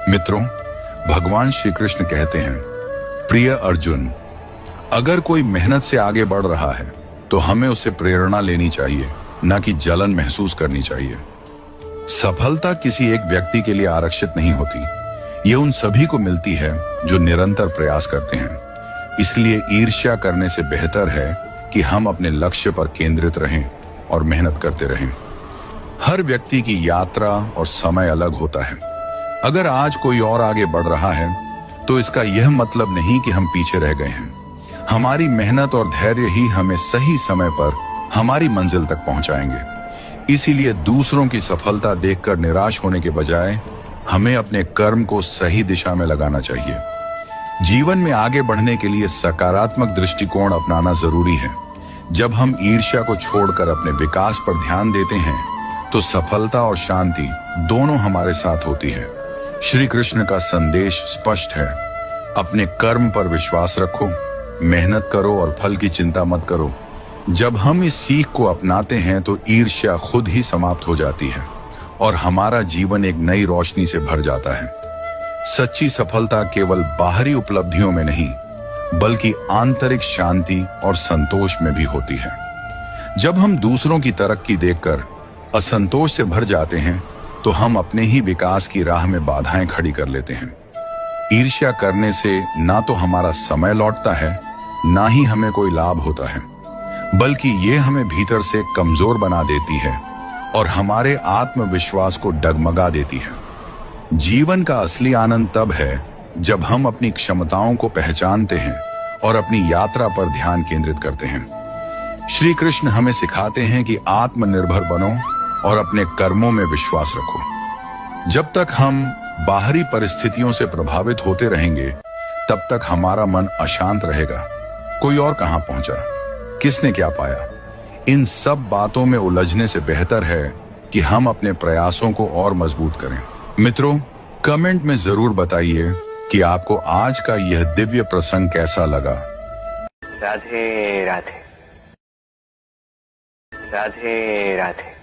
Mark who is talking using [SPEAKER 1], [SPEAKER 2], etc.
[SPEAKER 1] मित्रों, भगवान श्री कृष्ण कहते हैं, प्रिय अर्जुन, अगर कोई मेहनत से आगे बढ़ रहा है तो हमें उससे प्रेरणा लेनी चाहिए, न कि जलन महसूस करनी चाहिए। सफलता किसी एक व्यक्ति के लिए आरक्षित नहीं होती, ये उन सभी को मिलती है जो निरंतर प्रयास करते हैं। इसलिए ईर्ष्या करने से बेहतर है कि हम अपने लक्ष्य पर केंद्रित रहें और मेहनत करते रहें। हर व्यक्ति की यात्रा और समय अलग होता है। अगर आज कोई और आगे बढ़ रहा है तो इसका यह मतलब नहीं कि हम पीछे रह गए हैं। हमारी मेहनत और धैर्य ही हमें सही समय पर हमारी मंजिल तक पहुंचाएंगे। इसीलिए दूसरों की सफलता देखकर निराश होने के बजाय हमें अपने कर्म को सही दिशा में लगाना चाहिए। जीवन में आगे बढ़ने के लिए सकारात्मक दृष्टिकोण अपनाना जरूरी है। जब हम ईर्ष्या को छोड़कर अपने विकास पर ध्यान देते हैं तो सफलता और शांति दोनों हमारे साथ होती है। श्री कृष्ण का संदेश स्पष्ट है, अपने कर्म पर विश्वास रखो, मेहनत करो और फल की चिंता मत करो। जब हम इस सीख को अपनाते हैं तो ईर्ष्या खुद ही समाप्त हो जाती है और हमारा जीवन एक नई रोशनी से भर जाता है। सच्ची सफलता केवल बाहरी उपलब्धियों में नहीं, बल्कि आंतरिक शांति और संतोष में भी होती है। जब हम दूसरों की तरक्की देखकर असंतोष से भर जाते हैं तो हम अपने ही विकास की राह में बाधाएं खड़ी कर लेते हैं। ईर्ष्या करने से ना तो हमारा समय लौटता है, ना ही हमें कोई लाभ होता है, बल्कि ये हमें भीतर से कमजोर बना देती है और हमारे आत्मविश्वास को डगमगा देती है। जीवन का असली आनंद तब है जब हम अपनी क्षमताओं को पहचानते हैं और अपनी यात्रा पर ध्यान केंद्रित करते हैं। श्री कृष्ण हमें सिखाते हैं कि आत्मनिर्भर बनो और अपने कर्मों में विश्वास रखो। जब तक हम बाहरी परिस्थितियों से प्रभावित होते रहेंगे, तब तक हमारा मन अशांत रहेगा। कोई और कहां पहुंचा, किसने क्या पाया, इन सब बातों में उलझने से बेहतर है कि हम अपने प्रयासों को और मजबूत करें। मित्रों, कमेंट में जरूर बताइए कि आपको आज का यह दिव्य प्रसंग कैसा लगा।
[SPEAKER 2] राधे राधे, राधे राधे।